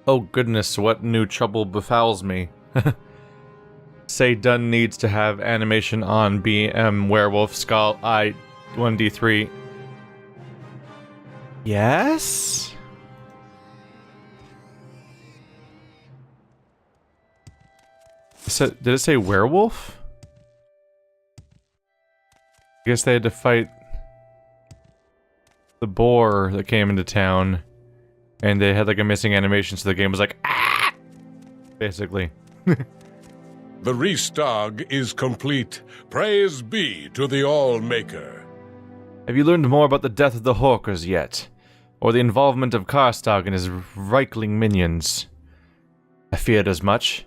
Oh goodness, what new trouble befouls me. Say done needs to have animation on BM Werewolf Skull I 1D3. Yes? Did it say werewolf? I guess they had to fight the boar that came into town. And they had like a missing animation, so the game was like, ah! Basically. The Restog is complete. Praise be to the All-Maker. Have you learned more about the death of the Hawkers yet? Or the involvement of Karstag and his Reichling minions? I feared as much.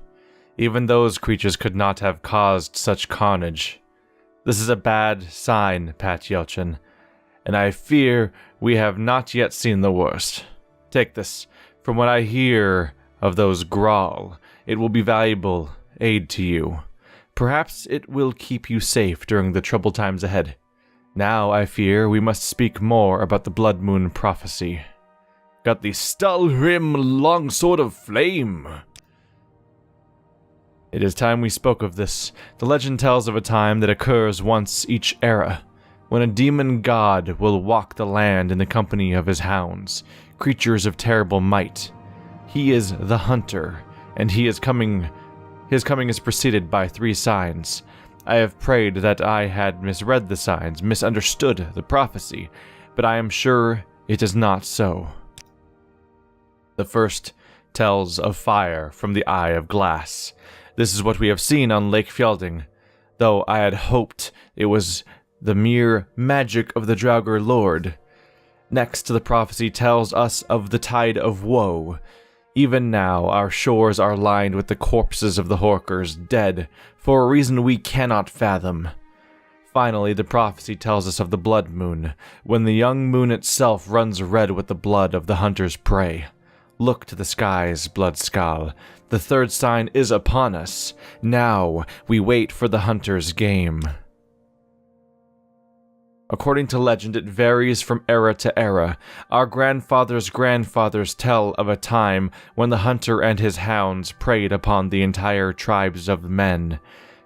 Even those creatures could not have caused such carnage. This is a bad sign, Pat Yelchin, and I fear we have not yet seen the worst. Take this. From what I hear of those Grawl, it will be valuable aid to you. Perhaps it will keep you safe during the troubled times ahead. Now, I fear, we must speak more about the Bloodmoon prophecy. Got the Stalhrim longsword of flame. It is time we spoke of this. The legend tells of a time that occurs once each era, when a demon god will walk the land in the company of his hounds, creatures of terrible might. He is the hunter, and his coming is preceded by 3 signs. I have prayed that I had misread the signs, misunderstood the prophecy, but I am sure it is not so. The first tells of fire from the Eye of Glass. This is what we have seen on Lake Fjelding, though I had hoped it was the mere magic of the Draugr Lord. Next, the prophecy tells us of the Tide of Woe. Even now, our shores are lined with the corpses of the Horkers, dead, for a reason we cannot fathom. Finally, the prophecy tells us of the Blood Moon, when the young moon itself runs red with the blood of the hunter's prey. Look to the skies, Bloodskal. The 3rd sign is upon us. Now, we wait for the hunter's game. According to legend, it varies from era to era. Our grandfathers' grandfathers tell of a time when the hunter and his hounds preyed upon the entire tribes of men.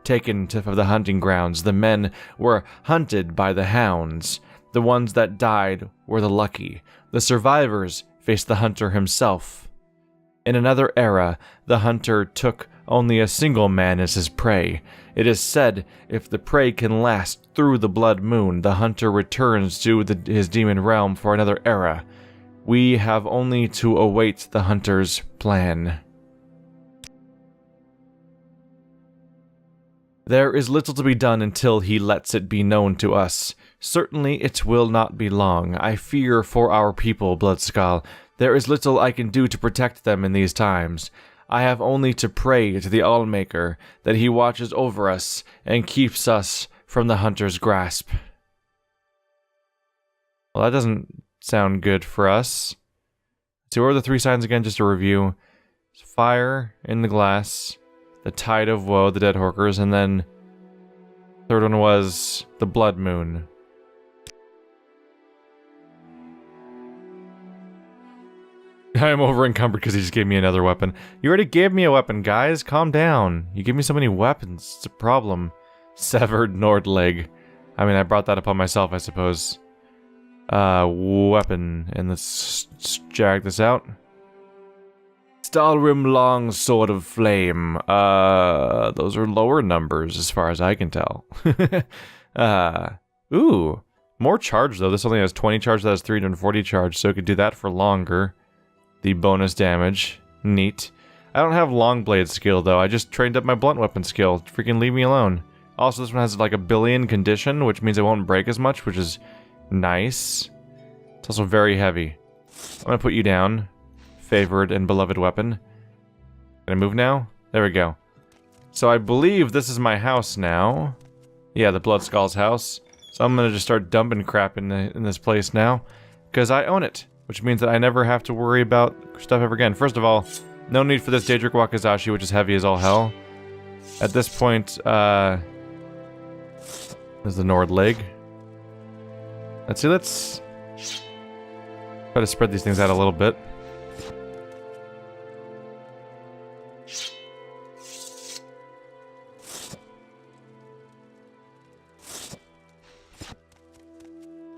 Taken to the hunting grounds, the men were hunted by the hounds. The ones that died were the lucky. The survivors faced the hunter himself. In another era, the hunter took only a single man as his prey. It is said if the prey can last through the blood moon, the hunter returns to his demon realm for another era. We have only to await the hunter's plan. There is little to be done until he lets it be known to us. Certainly it will not be long. I fear for our people, Bloodskal. There is little I can do to protect them in these times. I have only to pray to the Allmaker that he watches over us and keeps us from the hunter's grasp. Well, that doesn't sound good for us. So what are the 3 signs again, just to review? Fire in the glass, the Tide of Woe, the dead Horkers, and then the 3rd one was the Blood Moon. I am over encumbered because he just gave me another weapon. You already gave me a weapon, guys. Calm down. You give me so many weapons. It's a problem. Severed Nordleg. I mean, I brought that upon myself, I suppose. Weapon. And let's drag this out. Stalhrim long sword of flame. Those are lower numbers as far as I can tell. Ooh. More charge, though. This only has 20 charge. That has 340 charge, so it could do that for longer. The bonus damage. Neat. I don't have long blade skill, though. I just trained up my blunt weapon skill. Freaking leave me alone. Also, this one has like a billion condition, which means it won't break as much, which is nice. It's also very heavy. I'm gonna put you down. Favored and beloved weapon. Can I move now? There we go. So I believe this is my house now. Yeah, the Bloodskull's house. So I'm gonna just start dumping crap in this place now. Because I own it. Which means that I never have to worry about stuff ever again. First of all, no need for this Daedric Wakizashi, which is heavy as all hell. At this point, there's the Nordleg. Let's see, let's try to spread these things out a little bit.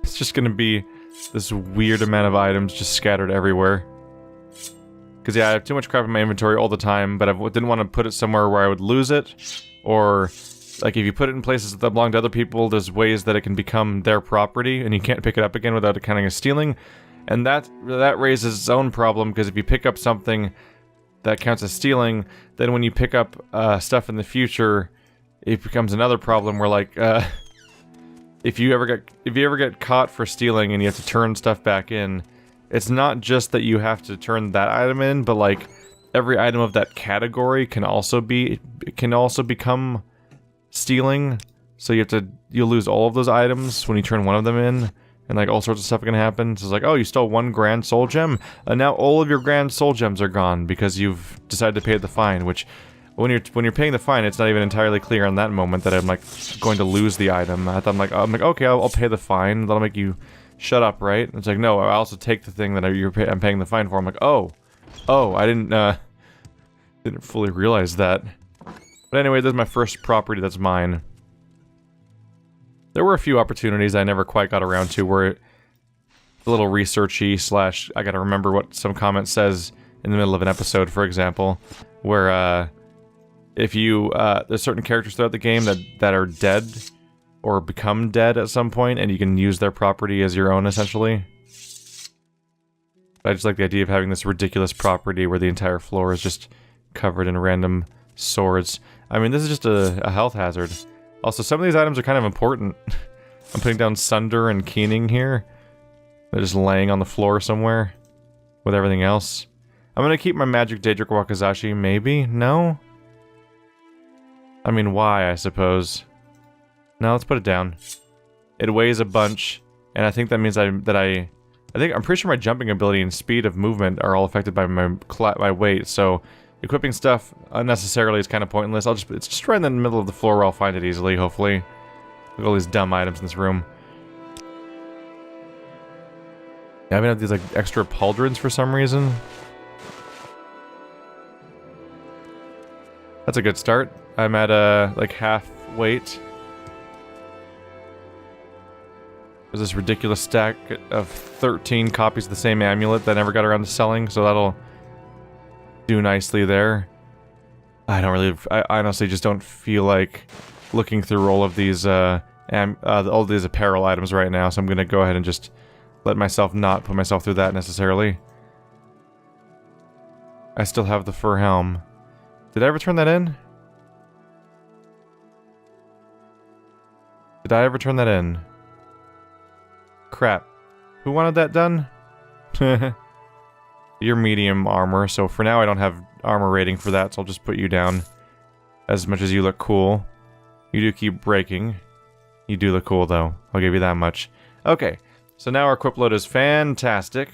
It's just gonna be this weird amount of items just scattered everywhere. Because, yeah, I have too much crap in my inventory all the time, but I didn't want to put it somewhere where I would lose it. Or, like, if you put it in places that belong to other people, there's ways that it can become their property, and you can't pick it up again without it counting as stealing. And that raises its own problem, because if you pick up something that counts as stealing, then when you pick up stuff in the future, it becomes another problem where, like, if you ever get caught for stealing and you have to turn stuff back in, it's not just that you have to turn that item in, but like every item of that category can also become stealing. So you'll lose all of those items when you turn one of them in, and like all sorts of stuff can happen. So it's like, oh, you stole 1 grand soul gem, and now all of your grand soul gems are gone because you've decided to pay the fine. Which, when you're paying the fine, it's not even entirely clear on that moment that I'm like going to lose the item. I'm like, okay, I'll pay the fine. That'll make you shut up, right? It's like, no, I also take the thing that I'm paying the fine for. I'm like, oh, I didn't fully realize that. But anyway, this is my first property that's mine. There were a few opportunities I never quite got around to where a little researchy / I gotta remember what some comment says in the middle of an episode, for example, where if you there's certain characters throughout the game that are dead or become dead at some point, and you can use their property as your own, essentially. I just like the idea of having this ridiculous property where the entire floor is just covered in random swords. I mean, this is just a health hazard. Also, some of these items are kind of important. I'm putting down Sunder and Keening here. They're just laying on the floor somewhere with everything else. I'm gonna keep my Magic Daedric Wakizashi, maybe? No? I mean, why, I suppose. No, let's put it down. It weighs a bunch, and I think that means I'm pretty sure my jumping ability and speed of movement are all affected by my weight, so equipping stuff unnecessarily is kind of pointless. It's just right in the middle of the floor where I'll find it easily, hopefully. Look at all these dumb items in this room. Yeah, I even have these like extra pauldrons for some reason. That's a good start. I'm at like half weight. There's this ridiculous stack of 13 copies of the same amulet that I never got around to selling, so that'll do nicely there. I honestly just don't feel like looking through all of these apparel items right now, so I'm gonna go ahead and just let myself not put myself through that necessarily. I still have the fur helm. Did I ever turn that in? Did I ever turn that in? Crap. Who wanted that done? You're medium armor, so for now I don't have armor rating for that, so I'll just put you down. As much as you look cool. You do keep breaking. You do look cool, though. I'll give you that much. Okay, so now our equip load is fantastic.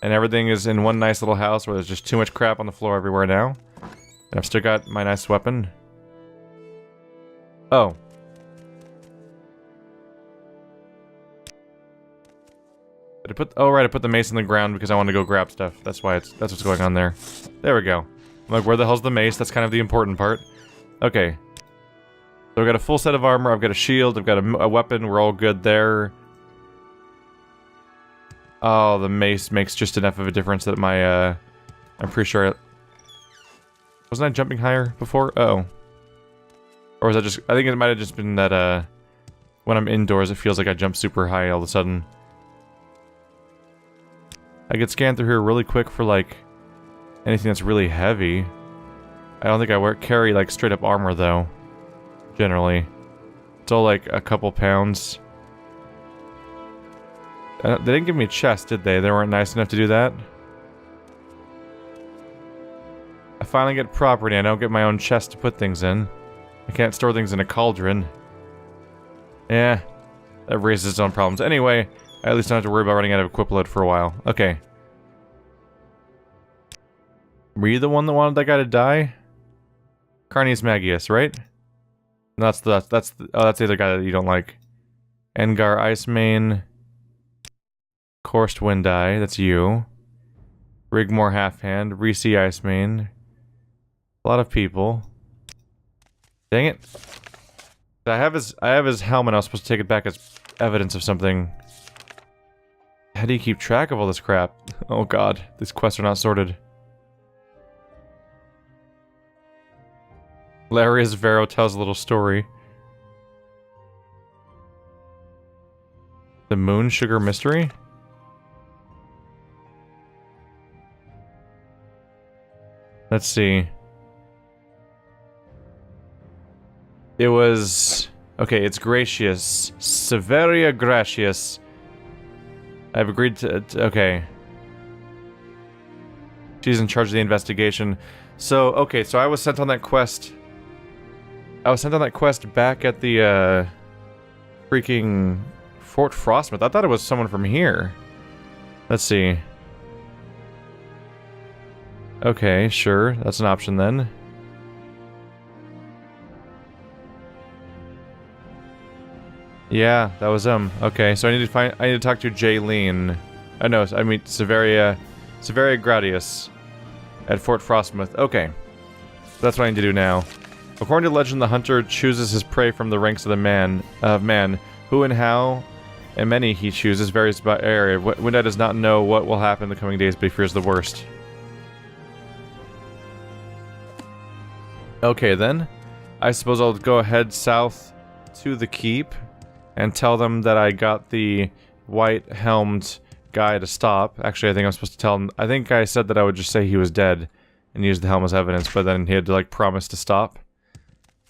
And everything is in one nice little house where there's just too much crap on the floor everywhere now. And I've still got my nice weapon. Oh. I put the mace in the ground because I wanted to go grab stuff. That's what's going on there. There we go. I'm like, where the hell's the mace? That's kind of the important part. Okay. So I've got a full set of armor, I've got a shield, I've got a weapon, we're all good there. Oh, the mace makes just enough of a difference that my, I'm pretty sure wasn't I jumping higher before? Uh-oh. Or was that just, I think it might have just been that, when I'm indoors it feels like I jump super high all of a sudden. I could scan through here really quick for, like, anything that's really heavy. I don't think I carry, like, straight-up armor, though. Generally. It's all, like, a couple pounds. They didn't give me a chest, did they? They weren't nice enough to do that. I finally get property. I don't get my own chest to put things in. I can't store things in a cauldron. Yeah. That raises its own problems. Anyway... I at least don't have to worry about running out of equip load for a while. Okay. Were you the one that wanted that guy to die? Carnius Magius, right? No, that's the other guy that you don't like. Engar Icemane. Korst Windeye, that's you. Rigmore Halfhand. Risi Icemane. A lot of people. Dang it. I have his helmet. I was supposed to take it back as evidence of something. How do you keep track of all this crap? Oh god, these quests are not sorted. Larius Vero tells a little story. The Moon Sugar Mystery? Let's see. It was... Okay, it's Gracious. Severia Gracious. I've agreed to... Okay. She's in charge of the investigation. So, okay, so I was sent on that quest. I was sent on that quest back at the, freaking Fort Frostmouth. I thought it was someone from here. Let's see. Okay, sure. That's an option then. Yeah, that was him. Okay, so I need to talk to Jaylene. No, I mean Severia Gradius at Fort Frostmouth. Okay. So that's what I need to do now. According to legend, the hunter chooses his prey from the ranks of the man. Who and how and many he chooses varies by area. Windeye does not know what will happen in the coming days, but he fears the worst. Okay then. I suppose I'll go ahead south to the keep and tell them that I got the white-helmed guy to stop. Actually, I think I'm supposed to tell him... I think I said that I would just say he was dead and use the helm as evidence, but then he had to, like, promise to stop.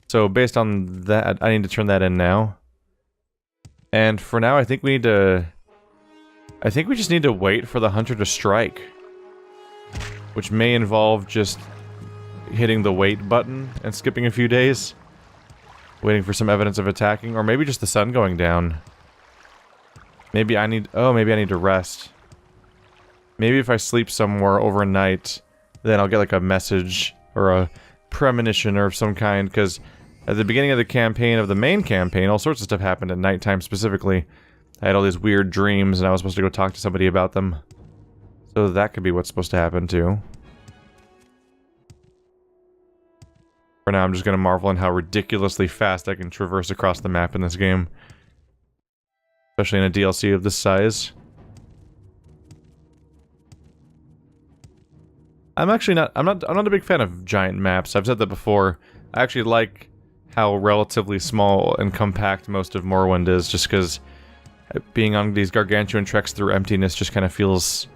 So, based on that, I need to turn that in now. And for now, I think we need to... I think we just need to wait for the hunter to strike. Which may involve just hitting the wait button and skipping a few days. Waiting for some evidence of attacking, or maybe just the sun going down. Maybe I need... Oh, maybe I need to rest. Maybe if I sleep somewhere overnight, then I'll get like a message or a premonition or some kind, because at the beginning of the campaign, of the main campaign, all sorts of stuff happened at nighttime specifically. I had all these weird dreams, and I was supposed to go talk to somebody about them. So that could be what's supposed to happen, too. For now, I'm just gonna marvel in how ridiculously fast I can traverse across the map in this game. Especially in a DLC of this size. I'm not a big fan of giant maps. I've said that before. I actually like how relatively small and compact most of Morrowind is, just because being on these gargantuan treks through emptiness just kind of feels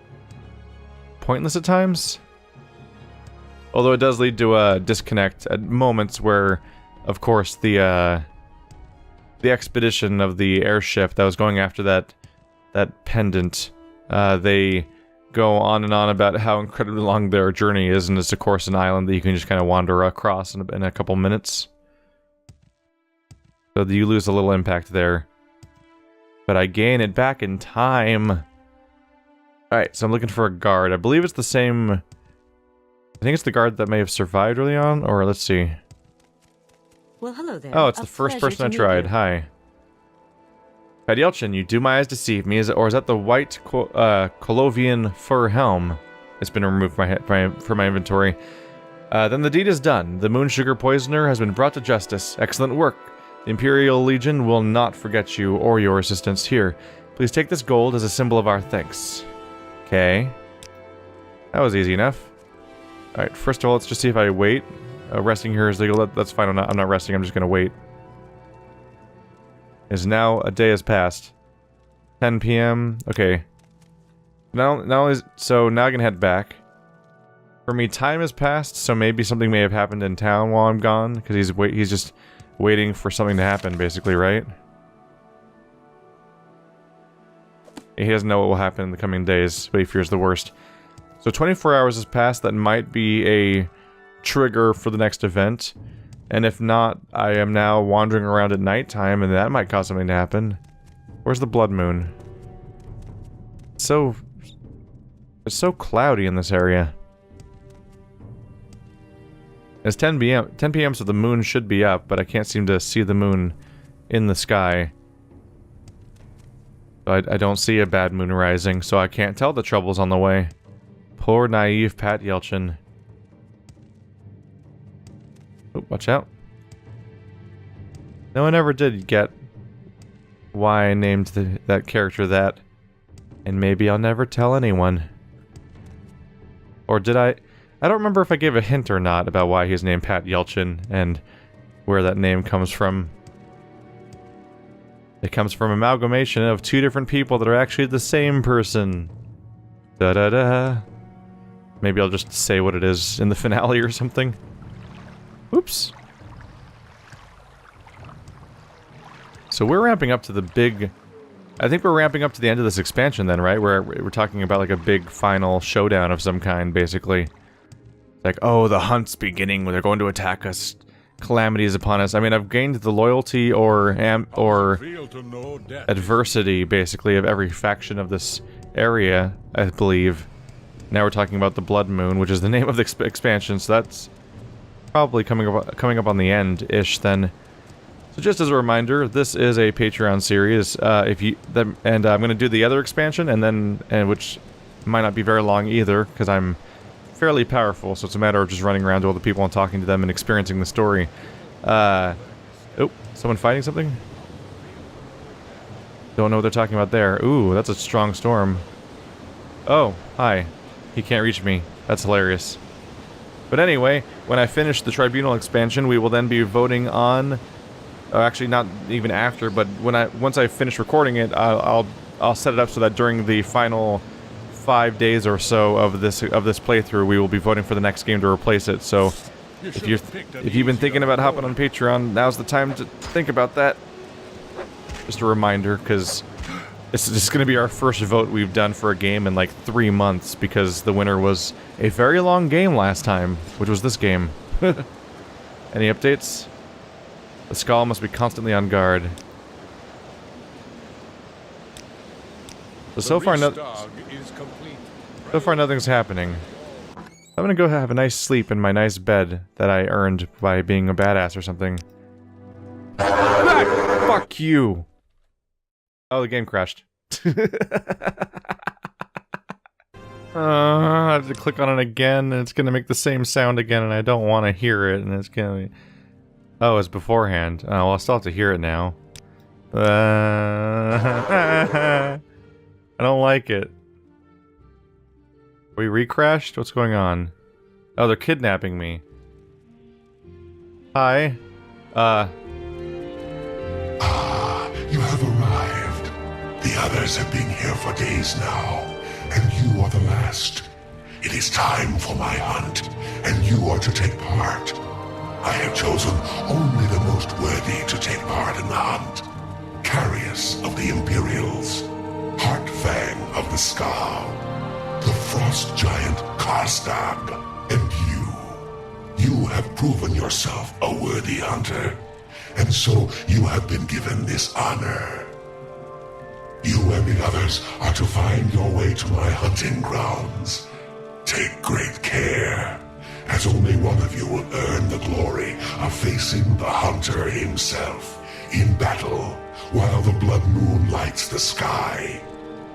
pointless at times. Although it does lead to a disconnect at moments where, of course, the expedition of the airship that was going after that pendant, they go on and on about how incredibly long their journey is, and it's of course an island that you can just kind of wander across in a couple minutes. So you lose a little impact there. But I gain it back in time. Alright, so I'm looking for a guard. I believe it's the same... I think it's the guard that may have survived early on, or let's see. Well, hello there. Oh, it's the first person I tried. Hi. Padyelchin, you do my eyes deceive me, or is that the white Colovian fur helm? It's been removed from my inventory. Then the deed is done. The Moon Sugar Poisoner has been brought to justice. Excellent work. The Imperial Legion will not forget you or your assistance. Here, please take this gold as a symbol of our thanks. Okay. That was easy enough. Alright, first of all, let's just see if I wait. Resting here is legal. That's fine. I'm not resting. I'm just gonna wait. Is now a day has passed. 10 p.m. Okay. Now I can head back. For me, time has passed, so maybe something may have happened in town while I'm gone, because he's just waiting for something to happen, basically, right? He doesn't know what will happen in the coming days, but he fears the worst. So 24 hours has passed. That might be a trigger for the next event. And if not, I am now wandering around at nighttime, and that might cause something to happen. Where's the blood moon? It's so cloudy in this area. It's 10 p.m. so the moon should be up, but I can't seem to see the moon in the sky. I don't see a bad moon rising, so I can't tell the trouble's on the way. Poor naive Padyelchin. Oh, watch out. No one ever did get why I named that character that. And maybe I'll never tell anyone. Or did I? I don't remember if I gave a hint or not about why he's named Pat Yelchin and where that name comes from. It comes from amalgamation of two different people that are actually the same person. Da-da-da. Maybe I'll just say what it is in the finale or something. Oops. So we're ramping up to the big... I think we're ramping up to the end of this expansion then, right? Where we're talking about like a big final showdown of some kind, basically. Like, oh, the hunt's beginning, they're going to attack us. Calamity is upon us. I mean, I've gained the loyalty or adversity, basically, of every faction of this area, I believe. Now we're talking about the Blood Moon, which is the name of the expansion, so that's probably coming up on the end-ish then. So just as a reminder, this is a Patreon series. I'm going to do the other expansion, and which might not be very long either, because I'm fairly powerful, so it's a matter of just running around to all the people and talking to them and experiencing the story. Oh, someone fighting something? Don't know what they're talking about there. Ooh, that's a strong storm. Oh, hi. He can't reach me. That's hilarious. But anyway, when I finish the Tribunal expansion, we will then be voting on... Oh, actually, not even after, but once I finish recording it, I'll set it up so that during the final 5 days or so of this playthrough, we will be voting for the next game to replace it. So, if you've been thinking about hopping on Patreon, now's the time to think about that. Just a reminder, because this is going to be our first vote we've done for a game in like 3 months, because the winner was a very long game last time, which was this game. Any updates? The skull must be constantly on guard. So far nothing's happening. I'm gonna go have a nice sleep in my nice bed that I earned by being a badass or something. Ah, fuck you! Oh, the game crashed. I have to click on it again, and it's gonna make the same sound again, and I don't want to hear it, and it's gonna be... Oh, it's beforehand. Oh, well, I'll still have to hear it now. I don't like it. We recrashed? What's going on? Oh, they're kidnapping me. Hi. Ah, you have arrived. The others have been here for days now, and you are the last. It is time for my hunt, and you are to take part. I have chosen only the most worthy to take part in the hunt. Carius of the Imperials, Heartfang of the Scar, the Frost Giant Karstag, and you. You have proven yourself a worthy hunter, and so you have been given this honor. You and the others are to find your way to my hunting grounds. Take great care, as only one of you will earn the glory of facing the hunter himself in battle while the blood moon lights the sky.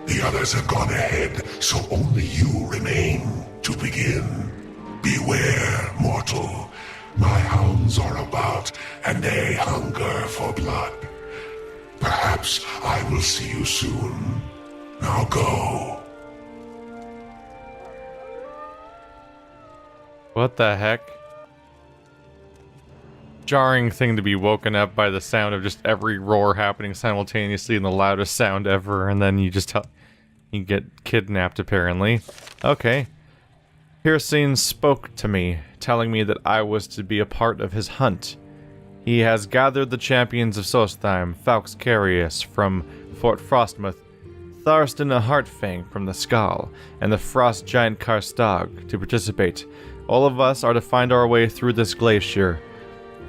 The others have gone ahead, so only you remain to begin. Beware, mortal. My hounds are about, and they hunger for blood. Perhaps I will see you soon. Now go. What the heck? Jarring thing to be woken up by the sound of just every roar happening simultaneously in the loudest sound ever, and then you get kidnapped apparently. Okay. Hircine spoke to me, telling me that I was to be a part of his hunt. He has gathered the champions of Sostheim, Falx Carius from Fort Frostmouth, Tharstan a Heartfang from the Skull, and the Frost Giant Karstag to participate. All of us are to find our way through this glacier,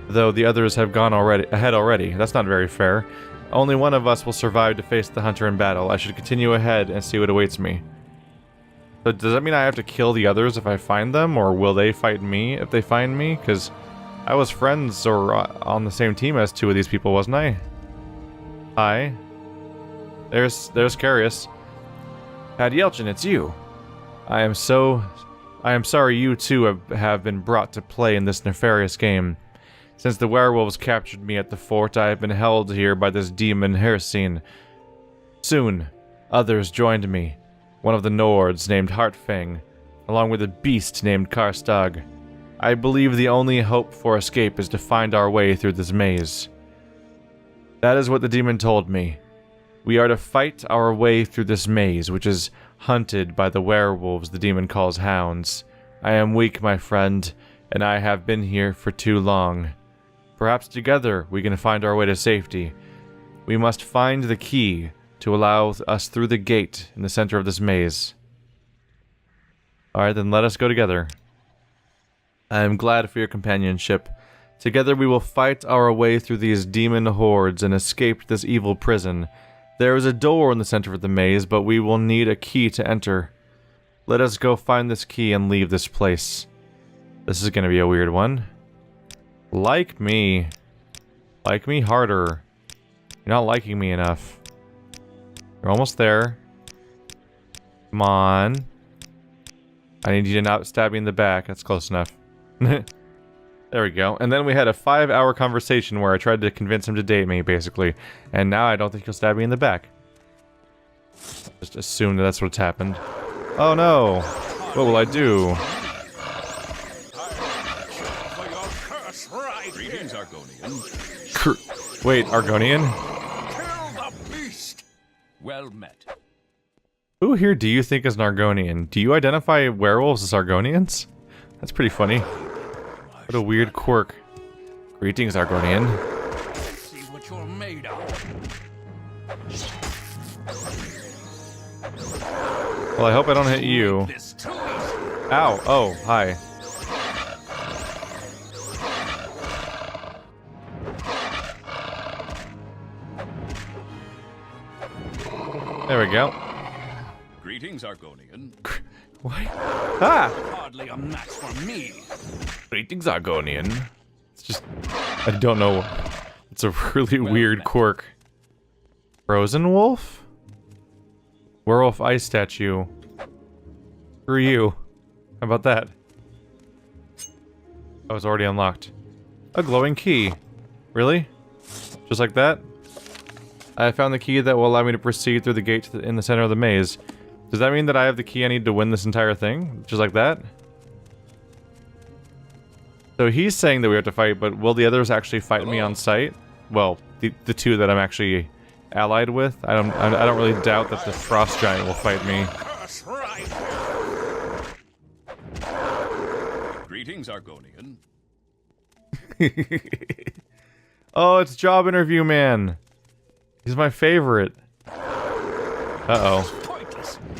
though the others have gone ahead already. That's not very fair. Only one of us will survive to face the hunter in battle. I should continue ahead and see what awaits me. So does that mean I have to kill the others if I find them, or will they fight me if they find me? Because I was friends or on the same team as two of these people, wasn't I? Hi. There's Carius. Pat Yelchin, it's you. I am sorry you too have been brought to play in this nefarious game. Since the werewolves captured me at the fort, I have been held here by this demon Hircine. Soon, others joined me. One of the Nords named Heartfang, along with a beast named Karstag. I believe the only hope for escape is to find our way through this maze. That is what the demon told me. We are to fight our way through this maze, which is hunted by the werewolves the demon calls hounds. I am weak, my friend, and I have been here for too long. Perhaps together we can find our way to safety. We must find the key to allow us through the gate in the center of this maze. Alright, then let us go together. I am glad for your companionship. Together we will fight our way through these demon hordes and escape this evil prison. There is a door in the center of the maze, but we will need a key to enter. Let us go find this key and leave this place. This is gonna be a weird one. Like me. Like me harder. You're not liking me enough. You're almost there. Come on. I need you to not stab me in the back. That's close enough. There we go. And then we had a 5-hour conversation where I tried to convince him to date me, basically. And now I don't think he'll stab me in the back. Just assume that that's what's happened. Oh no! What will I do? Greetings, Argonian. Wait, Argonian? Kill the beast! Well met. Who here do you think is an Argonian? Do you identify werewolves as Argonians? That's pretty funny. What a weird quirk. Greetings, Argonian. Let's see what you're made of. Well, I hope I don't hit you. This too. Ow! Oh, hi. There we go. Greetings, Argonian. What? Ah! Hardly a match for me. Greetings, Argonian. It's just... I don't know. It's a really weird quirk. Frozen wolf? Werewolf ice statue. Screw you. How about that? Oh, it's already unlocked. A glowing key. Really? Just like that? I found the key that will allow me to proceed through the gate in the center of the maze. Does that mean that I have the key I need to win this entire thing? Just like that? So he's saying that we have to fight, but will the others actually fight me on sight? Well, the two that I'm actually allied with? I don't really doubt that the frost giant will fight me. Greetings, Argonian. Oh, it's job interview man. He's my favorite. Uh-oh.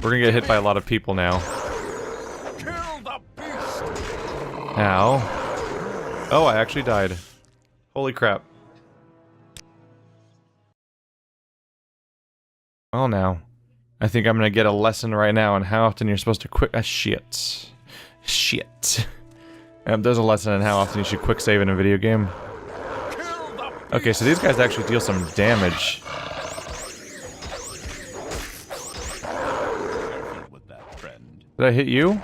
We're gonna get hit by a lot of people now. Kill the beast. Ow. Oh, I actually died. Holy crap. Well now. I think I'm gonna get a lesson right now on how often you're supposed to quick- shit. Shit. There's a lesson on how often you should quick save in a video game. Okay, so these guys actually deal some damage. Did I hit you?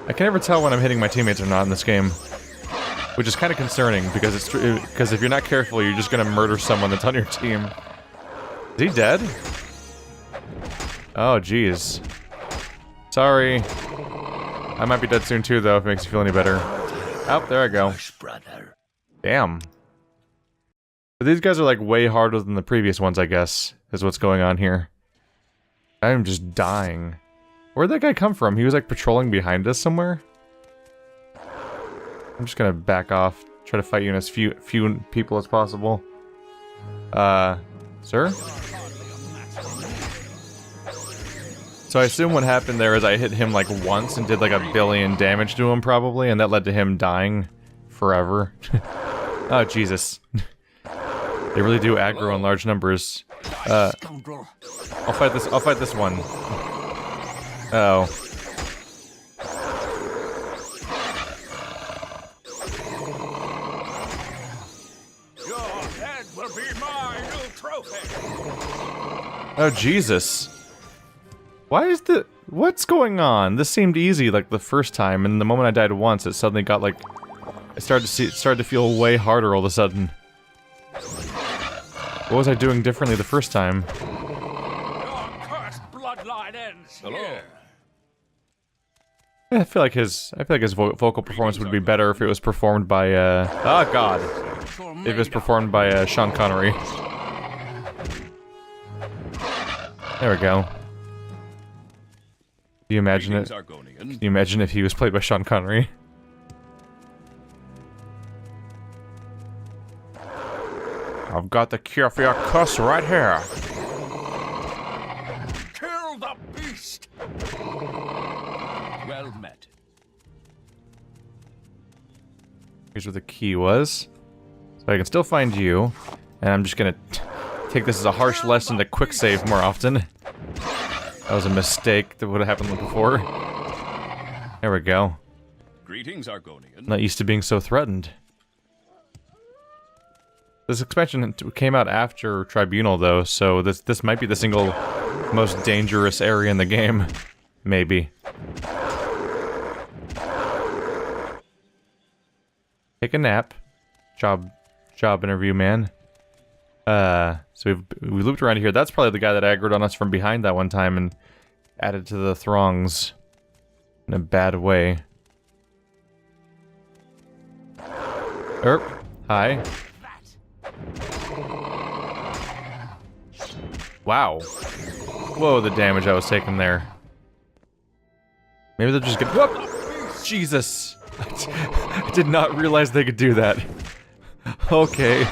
I can never tell when I'm hitting my teammates or not in this game. Which is kind of concerning, because if you're not careful, you're just gonna murder someone that's on your team. Is he dead? Oh, jeez. Sorry. I might be dead soon too, though, if it makes you feel any better. Oh, there I go. Damn. But these guys are like way harder than the previous ones, I guess, is what's going on here. I'm just dying. Where'd that guy come from? He was like patrolling behind us somewhere? I'm just gonna back off. Try to fight you in as few people as possible. Sir? So I assume what happened there is I hit him like once and did like 1 billion damage to him probably, and that led to him dying forever. Oh, Jesus. They really do aggro in large numbers. I'll fight this one. Uh-oh. Your head will be my new trophy. Oh, Jesus. What's going on? This seemed easy like the first time, and the moment I died once, it suddenly got like started to feel way harder all of a sudden. What was I doing differently the first time? Your cursed bloodline ends here. Yeah, I feel like his vocal performance would be better if it was performed by oh god, if it was performed by Sean Connery. There we go. Can you imagine it? Can you imagine if he was played by Sean Connery? I've got the cure for your curse right here. Kill the beast. Well met. Here's where the key was. So I can still find you. And I'm just gonna take this as a harsh lesson to quick save more often. That was a mistake that would have happened before. There we go. Greetings, Argonian. Not used to being so threatened. This expansion came out after Tribunal, though, so this might be the single most dangerous area in the game. Maybe. Take a nap. Job interview, man. So we looped around here. That's probably the guy that aggroed on us from behind that one time and added to the throngs in a bad way. Hi. Wow. Whoa, the damage I was taking there. Maybe they'll just get... Whoop! Jesus! I did not realize they could do that. Okay.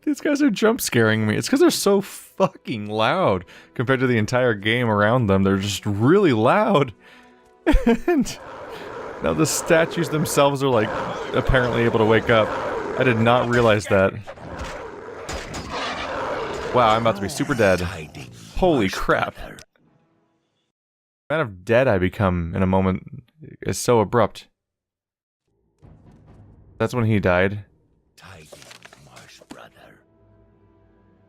These guys are jump scaring me. It's because they're so fucking loud compared to the entire game around them. They're just really loud. And now the statues themselves are like apparently able to wake up. I did not realize that. Wow, I'm about to be super dead. Holy crap. The amount of dead I become in a moment is so abrupt. That's when he died.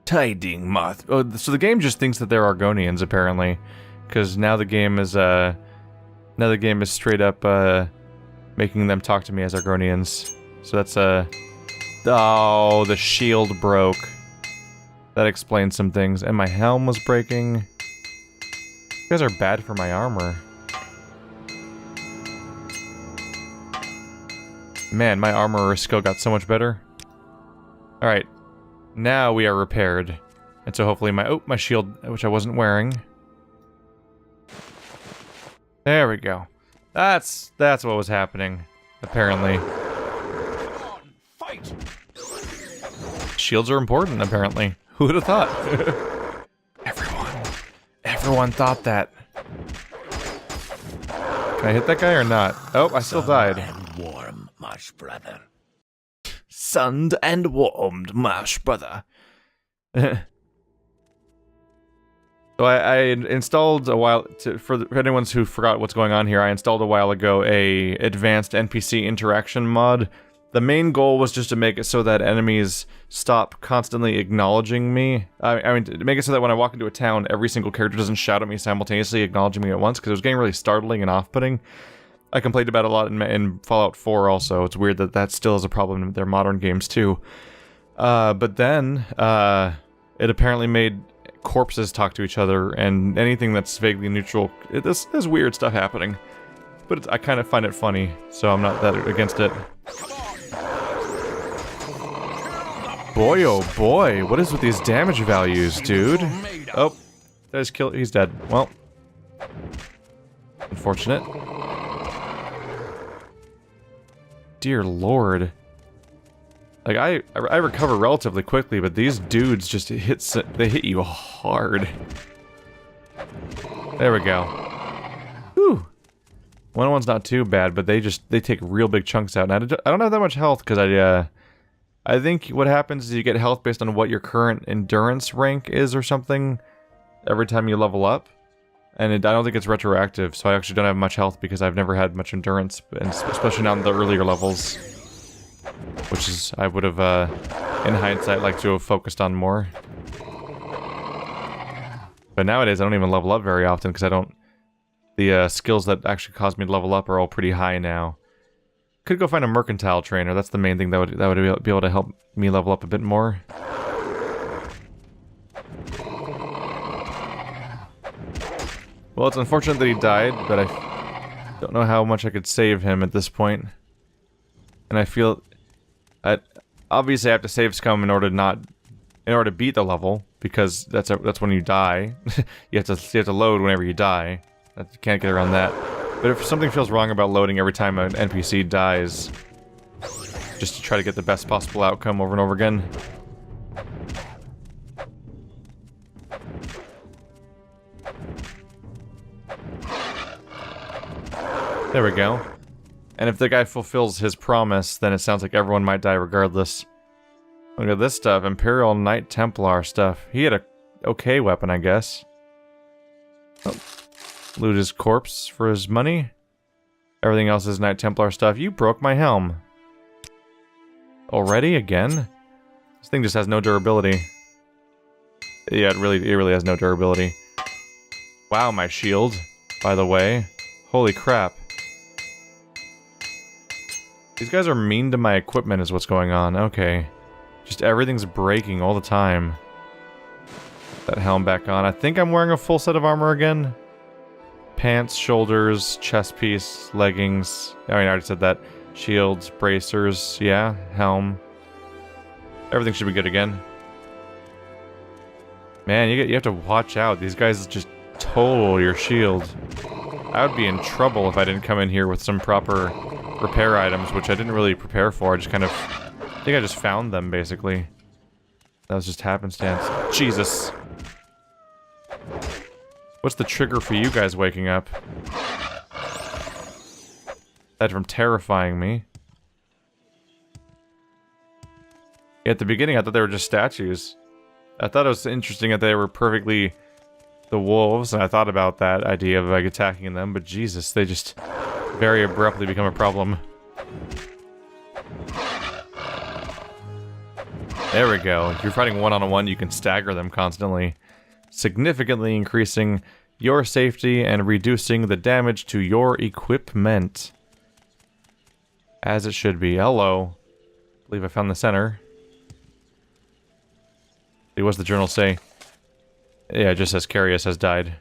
Tiding Moth. Oh, so the game just thinks that they're Argonians, apparently. Because now the game is, straight up, making them talk to me as Argonians. So that's, oh, the shield broke. That explains some things. And my helm was breaking. You guys are bad for my armor. Man, my armor skill got so much better. Alright. Now we are repaired. And so hopefully my shield, which I wasn't wearing. There we go. That's what was happening, apparently. Fight. Shields are important, apparently. Who would have thought? Everyone thought that. Can I hit that guy or not? Oh, I still died. And warm, marsh brother. Sunned and warmed, marsh brother. So I installed a while for anyone who forgot what's going on here. I installed a while ago a advanced NPC interaction mod. The main goal was just to make it so that enemies stop constantly acknowledging me. I mean, to make it so that when I walk into a town, every single character doesn't shout at me simultaneously, acknowledging me at once, because it was getting really startling and off-putting. I complained about it a lot in Fallout 4 also. It's weird that that still is a problem in their modern games too. But then, it apparently made corpses talk to each other, and anything that's vaguely neutral. There's weird stuff happening. But I kind of find it funny, so I'm not that against it. Boy, oh boy, what is with these damage values, dude? Oh, he's dead. Well, unfortunate. Dear lord. Like, I recover relatively quickly, but these dudes just they hit you hard. There we go. Whew. One's not too bad, but they take real big chunks out. And I don't have that much health, because I think what happens is you get health based on what your current endurance rank is or something every time you level up. And I don't think it's retroactive, so I actually don't have much health because I've never had much endurance, and especially not in the earlier levels. Which is, I would have, in hindsight, liked to have focused on more. But nowadays, I don't even level up very often because I don't The skills that actually caused me to level up are all pretty high now. Could go find a mercantile trainer. That's the main thing that would be able to help me level up a bit more. Well, it's unfortunate that he died, but I don't know how much I could save him at this point. And I feel... obviously I have to save scum in order to beat the level, because that's when you die. you have to load whenever you die. You can't get around that. But if something feels wrong about loading every time an NPC dies, just to try to get the best possible outcome over and over again. There we go. And if the guy fulfills his promise, then it sounds like everyone might die regardless. Look at this stuff, Imperial Knight Templar stuff. He had a okay weapon, I guess. Oh. Loot his corpse for his money. Everything else is Knight Templar stuff. You broke my helm. Already? Again? This thing just has no durability. Yeah, it really has no durability. Wow, my shield, by the way. Holy crap. These guys are mean to my equipment is what's going on. Okay. Just everything's breaking all the time. That helm back on. I think I'm wearing a full set of armor again. Pants, shoulders, chest piece, leggings. I mean, I already said that. Shields, bracers, yeah, helm. Everything should be good again. Man, you have to watch out. These guys just total your shield. I would be in trouble if I didn't come in here with some proper repair items, which I didn't really prepare for. I just kind of... I think I just found them, basically. That was just happenstance. Jesus. What's the trigger for you guys waking up? That from terrifying me. At the beginning, I thought they were just statues. I thought it was interesting that they were perfectly the wolves, and I thought about that idea of like attacking them, but Jesus, they just very abruptly become a problem. There we go. If you're fighting one-on-one, you can stagger them constantly, significantly increasing your safety and reducing the damage to your equipment. As it should be. Hello. I believe I found the center. What's the journal say? Yeah, it just says Carius has died.